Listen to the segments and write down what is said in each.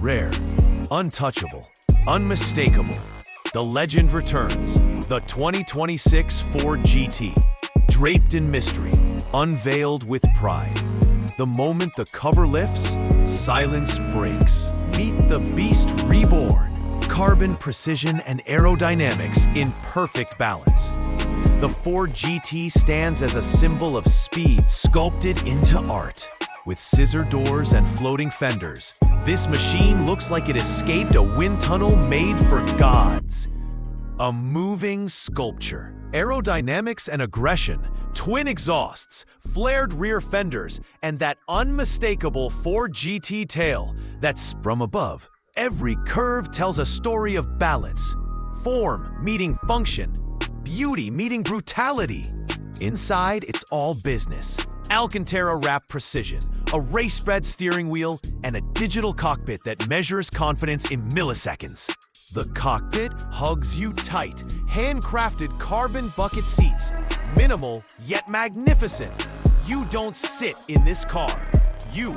Rare, untouchable, unmistakable. The legend returns. The 2026 Ford GT. Draped in mystery, unveiled with pride. The moment the cover lifts, silence breaks. Meet the beast reborn. Carbon precision and aerodynamics in perfect balance. The Ford GT stands as a symbol of speed sculpted into art. With scissor doors and floating fenders, this machine looks like it escaped a wind tunnel made for gods. A moving sculpture. Aerodynamics and aggression, twin exhausts, flared rear fenders, and that unmistakable Ford GT tail that's from above. Every curve tells a story of balance, form meeting function, beauty meeting brutality. Inside, it's all business. Alcantara-wrapped precision, a race-bred steering wheel, and a digital cockpit that measures confidence in milliseconds. The cockpit hugs you tight, handcrafted carbon bucket seats, minimal yet magnificent. You don't sit in this car, you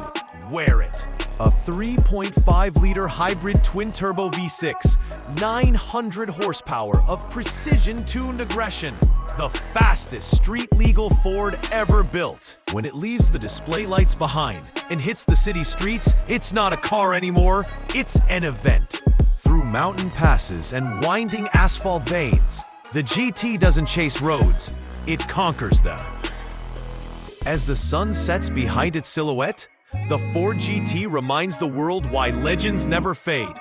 wear it. A 3.5-liter hybrid twin-turbo V6, 900 horsepower of precision-tuned aggression. The fastest street-legal Ford ever built. When it leaves the display lights behind and hits the city streets, it's not a car anymore, it's an event. Through mountain passes and winding asphalt veins, the GT doesn't chase roads, it conquers them. As the sun sets behind its silhouette, the Ford GT reminds the world why legends never fade.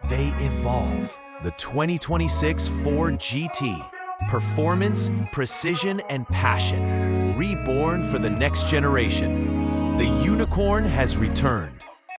They evolve. The 2026 Ford GT. Performance, precision, and passion. Reborn for the next generation. The unicorn has returned.